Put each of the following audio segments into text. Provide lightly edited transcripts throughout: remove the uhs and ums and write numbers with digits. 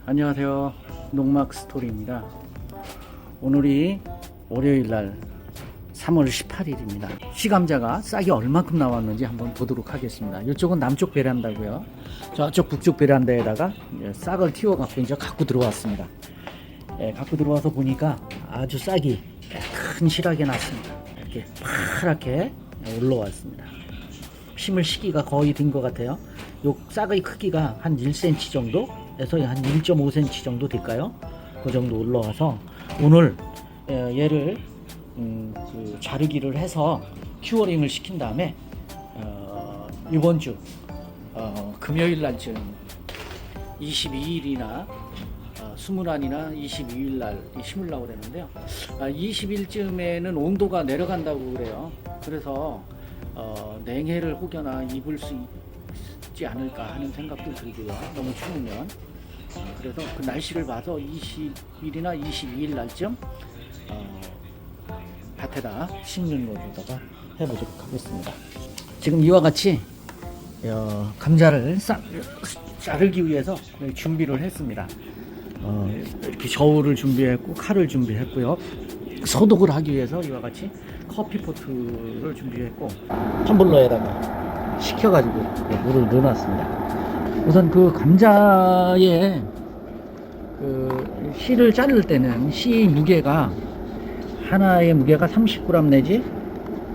안녕하세요. 농막 스토리입니다. 오늘이 월요일날 3월 18일입니다. 시감자가 싹이 얼마큼 나왔는지 한번 보도록 하겠습니다. 이쪽은 남쪽 베란다고요. 저쪽 북쪽 베란다에다가 싹을 틔워갖고 이제 갖고 들어왔습니다. 갖고 들어와서 보니까 아주 싹이 큰 실하게 났습니다. 이렇게 파랗게 올라왔습니다. 심을 시기가 거의 된 것 같아요. 요 싹의 크기가 한 1cm 정도에서 한 1.5cm 정도 될까요? 그 정도 올라와서 오늘 얘를 자르기를 해서 큐어링을 시킨 다음에 이번 주 금요일 날쯤 22일이나 20일이나 22일 날 심으려고 그랬는데요. 20일쯤에는 온도가 내려간다고 그래요. 그래서 냉해를 혹여나 입을 수 있지 않을까 하는 생각도 들고요. 너무 추우면. 그래서 그 날씨를 봐서 20일이나 22일 날쯤 밭에다 심는 것에다가 해보도록 하겠습니다. 지금 이와 같이 감자를 자르기 위해서 준비를 했습니다. 이렇게 저울을 준비했고 칼을 준비했고요. 소독을 하기 위해서 이와 같이 커피포트를 준비했고 텀블러에다가 식혀가지고 물을 넣어놨습니다. 우선 그 감자에 그 씨를 자를 때는 씨 무게가 하나의 무게가 30g 내지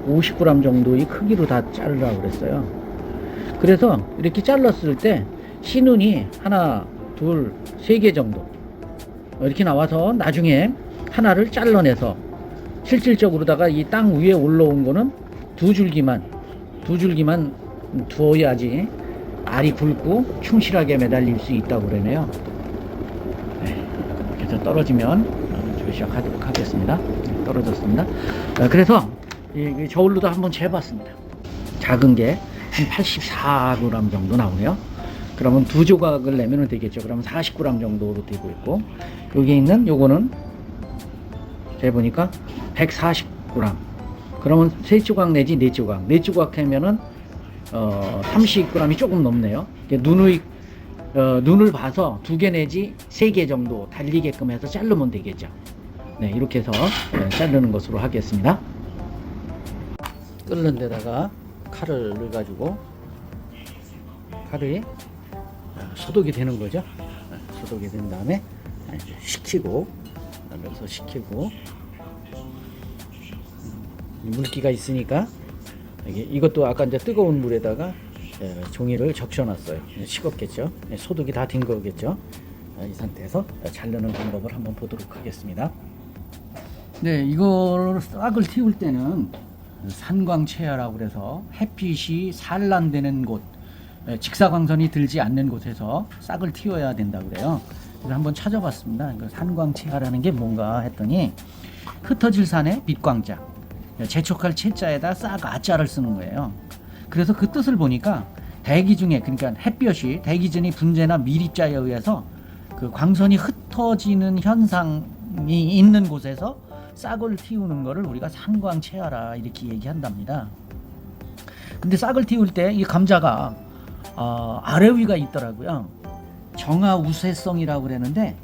50g 정도의 크기로 다 자르라고 그랬어요. 그래서 이렇게 잘랐을 때 씨눈이 하나, 둘, 세 개 정도 이렇게 나와서 나중에 하나를 잘라내서 실질적으로다가 이 땅 위에 올라온 거는 두 줄기만 두어야지 알이 굵고 충실하게 매달릴 수 있다고 그러네요. 그래서 떨어지면 시작하도록 하겠습니다. 떨어졌습니다. 그래서 이 저울로도 한번 재봤습니다. 작은 게 한 84g 정도 나오네요. 그러면 두 조각을 내면 되겠죠. 그러면 40g 정도로 되고 있고, 여기 있는 요거는 재보니까 140g. 그러면 세 조각 내지 네 조각. 네 조각 하면은 30g이 조금 넘네요. 눈을 봐서 두 개 내지 세 개 정도 달리게끔 해서 자르면 되겠죠. 네, 이렇게 해서 자르는 것으로 하겠습니다. 끓는 데다가 칼을 넣어가지고 칼이 소독이 되는 거죠. 소독이 된 다음에 식히고 넣어서 식히고 물기가 있으니까 이것도 아까 이제 뜨거운 물에다가 종이를 적셔놨어요. 식었겠죠. 소독이 다 된 거겠죠. 이 상태에서 자르는 방법을 한번 보도록 하겠습니다. 네, 이걸 싹을 틔울 때는 산광채야라고 그래서 햇빛이 산란되는 곳, 직사광선이 들지 않는 곳에서 싹을 틔워야 된다고 그래요. 그래서 한번 찾아봤습니다. 산광채야라는 게 뭔가 했더니 흩어질 산의 빛광자, 재촉할 채자에다 싹 아자를 쓰는 거예요. 그래서 그 뜻을 보니까 대기 중에, 그러니까 햇볕이 대기 전의 분재나 미립자에 의해서 그 광선이 흩어지는 현상이 있는 곳에서 싹을 틔우는 거를 우리가 산광채야라 이렇게 얘기한답니다. 근데 싹을 틔울 때 이 감자가 아래 위가 있더라고요. 정화우세성이라고 그러는데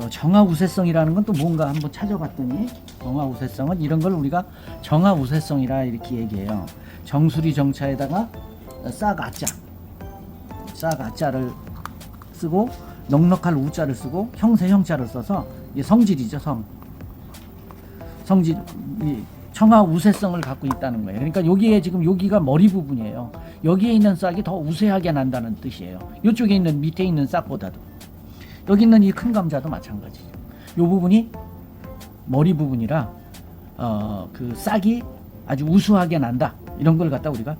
정화우세성이라는 건 또 뭔가 한번 찾아봤더니 정화우세성은 이런 걸 우리가 정화우세성이라 이렇게 얘기해요. 정수리 정자에다가 싹 아자를 쓰고 넉넉할 우자를 쓰고 형세 형자를 써서 이게 성질이죠. 성질, 청아 우세성을 갖고 있다는 거예요. 그러니까 여기에 지금 여기가 머리 부분이에요. 여기에 있는 싹이 더 우세하게 난다는 뜻이에요. 이쪽에 있는 밑에 있는 싹보다도. 여기 있는 이 큰 감자도 마찬가지죠. 이 부분이 머리 부분이라 그 싹이 아주 우수하게 난다. 이런 걸 갖다 우리가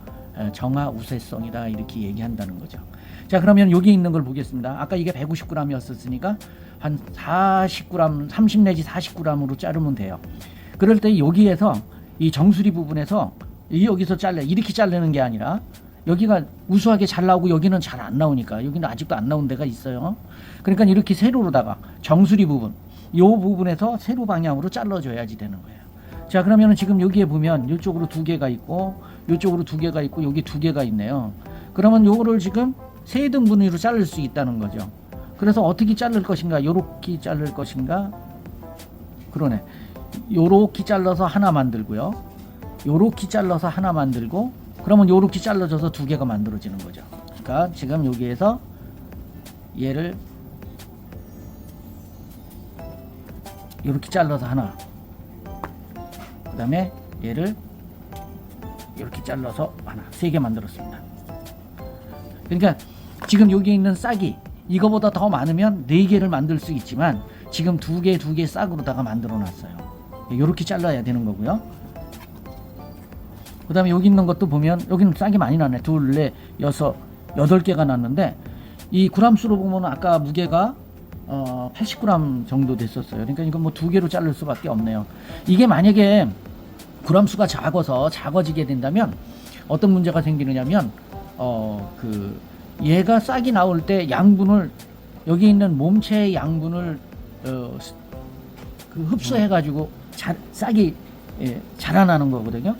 정화 우세성이다 이렇게 얘기한다는 거죠. 자, 그러면 여기 있는 걸 보겠습니다. 아까 이게 150g이었으니까 한 40g, 30 내지 40g으로 자르면 돼요. 그럴 때 여기에서 이 정수리 부분에서 여기서 이렇게 자르는 게 아니라 여기가 우수하게 잘 나오고 여기는 잘 안 나오니까 여기는 아직도 안 나온 데가 있어요. 그러니까 이렇게 세로로다가 정수리 부분, 이 부분에서 세로 방향으로 잘라줘야지 되는 거예요. 자, 그러면은 지금 여기에 보면 이쪽으로 두 개가 있고 이쪽으로 두 개가 있고 여기 두 개가 있네요. 그러면 요거를 지금 세 등분위로 자를 수 있다는 거죠. 그래서 어떻게 자를 것인가, 요렇게 자를 것인가. 그러네. 요렇게 잘라서 하나 만들고요, 요렇게 잘라서 하나 만들고, 그러면 요렇게 잘라져서 두 개가 만들어지는 거죠. 그러니까 지금 여기에서 얘를 요렇게 잘라서 하나, 그 다음에 얘를 이렇게 잘라서 하나, 세 개 만들었습니다. 그러니까 지금 여기 있는 싹이 이거보다 더 많으면 네 개를 만들 수 있지만 지금 두 개 싹으로다가 만들어 놨어요. 이렇게 잘라야 되는 거고요. 그 다음에 여기 있는 것도 보면 여기는 싹이 많이 나네. 둘, 넷, 여섯, 8개가 났는데 이 그람수로 보면 아까 무게가 80g 정도 됐었어요. 그러니까 이거 뭐 두 개로 자를 수밖에 없네요. 이게 만약에 그람수가 작아지게 된다면 어떤 문제가 생기느냐면 얘가 싹이 나올 때 양분을, 여기 있는 몸체의 양분을 흡수해 가지고 싹이 자라나는 거거든요.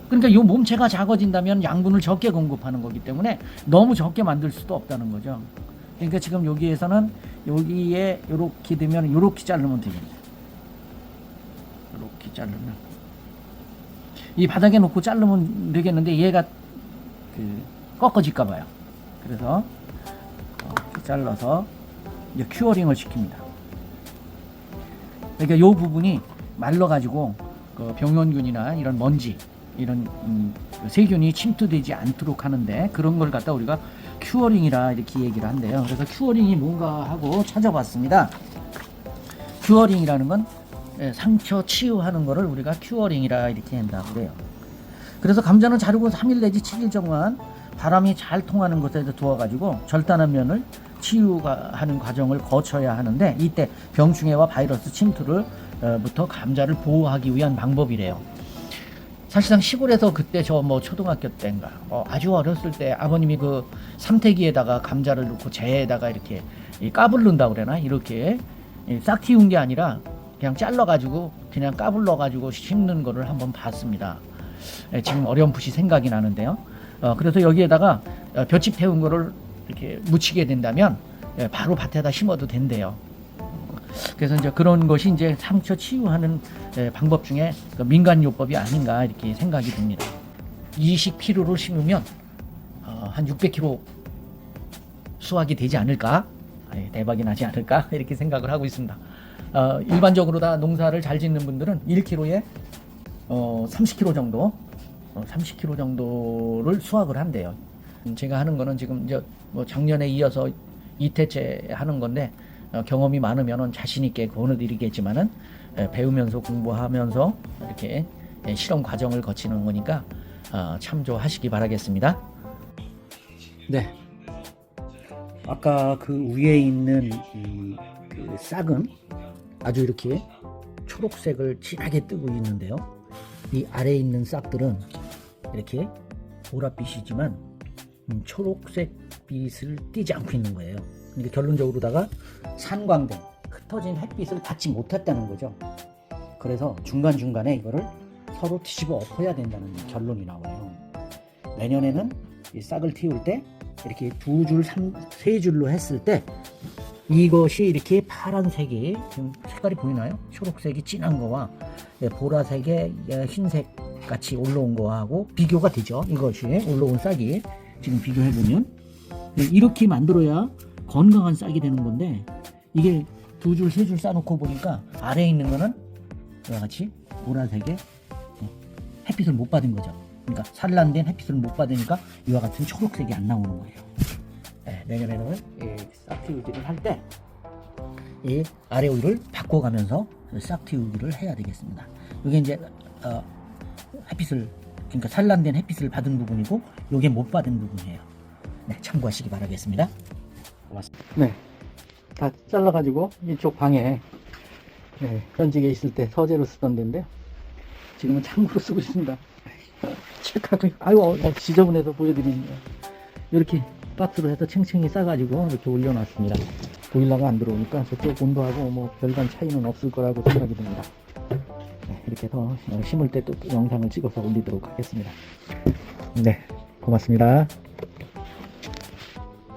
그러니까 이 몸체가 작아진다면 양분을 적게 공급하는 거기 때문에 너무 적게 만들 수도 없다는 거죠. 그러니까 지금 여기에서는 여기에 요렇게 되면 요렇게 자르면 되겠네. 요렇게 자르면 이 바닥에 놓고 자르면 되겠는데 얘가 꺾어질까 봐요. 그래서 이렇게 잘라서 이제 큐어링을 시킵니다. 그러니까 이 부분이 말라가지고 병원균이나 이런 먼지, 이런 세균이 침투되지 않도록 하는데, 그런 걸 갖다 우리가 큐어링이라 이렇게 얘기를 한대요. 그래서 큐어링이 뭔가 하고 찾아봤습니다. 큐어링이라는 건 상처 치유하는 거를 우리가 큐어링이라 이렇게 한다고 그래요. 그래서 감자는 자르고 3일 내지 7일 정도만 바람이 잘 통하는 곳에 두어가지고 절단한 면을 치유하는 과정을 거쳐야 하는데, 이때 병충해와 바이러스 침투를 부터 감자를 보호하기 위한 방법이래요. 사실상 시골에서 그때 저 초등학교 때인가 아주 어렸을 때 아버님이 그 삼태기에다가 감자를 넣고 재에다가 이렇게 까불른다고 그러나, 이렇게 싹 틔운 게 아니라 그냥 잘라가지고 그냥 까불러가지고 심는 거를 한번 봤습니다. 지금 어렴풋이 생각이 나는데요. 그래서 여기에다가 볏짚 태운 거를 이렇게 묻히게 된다면 바로 밭에다 심어도 된대요. 그래서 이제 그런 것이 이제 상처 치유하는 방법 중에 민간요법이 아닌가 이렇게 생각이 듭니다. 20kg를 심으면 한 600kg 수확이 되지 않을까, 대박이 나지 않을까 이렇게 생각을 하고 있습니다. 일반적으로 다 농사를 잘 짓는 분들은 1kg에 30kg 정도, 30kg 정도를 수확을 한대요. 제가 하는 거는 지금 이제 작년에 이어서 2태째 하는 건데, 경험이 많으면은 자신 있게 보내드리겠지만은 배우면서 공부하면서 이렇게 실험 과정을 거치는 거니까 참조하시기 바라겠습니다. 네. 아까 그 위에 있는 그 싹은 아주 이렇게 초록색을 진하게 뜨고 있는데요. 이 아래에 있는 싹들은 이렇게 보랏빛이지만 초록색 빛을 띠지 않고 있는 거예요. 그러니까 결론적으로다가 산광등, 흩어진 햇빛을 받지 못했다는 거죠. 그래서 중간중간에 이거를 서로 뒤집어 엎어야 된다는 결론이 나와요. 내년에는 이 싹을 틔울 때 이렇게 2줄, 3줄로 했을 때 이것이 이렇게 파란색이, 지금 색깔이 보이나요? 초록색이 진한 거와 보라색의 흰색 같이 올라온 거하고 비교가 되죠. 이것이 올라온 싹이 지금 비교해보면 이렇게 만들어야 건강한 싹이 되는 건데, 이게 2줄, 3줄 싸놓고 보니까 아래에 있는 거는 이와 같이 보라색의 햇빛을 못 받은 거죠. 그러니까 산란된 햇빛을 못 받으니까 이와 같은 초록색이 안 나오는 거예요. 내년에는 싹 틔우기를 할 때 이 아래 위를 바꿔가면서 싹 틔우기를 해야 되겠습니다. 이게 이제 햇빛을, 그러니까 산란된 햇빛을 받은 부분이고 이게 못 받은 부분이에요. 네, 참고하시기 바라겠습니다. 고맙습니다. 네, 다 잘라가지고 이쪽 방에 현직에 있을 때 서재로 쓰던 데인데 지금은 창고로 쓰고 있습니다. 책하고, 아유 지저분해서 보여드리네요. 이렇게 박스로 해서 층층이 싸가지고 이렇게 올려놨습니다. 보일러가 안 들어오니까 저쪽 온도하고 별반 차이는 없을 거라고 생각이 듭니다. 이렇게 해서 심을 때 또 영상을 찍어서 올리도록 하겠습니다. 네, 고맙습니다.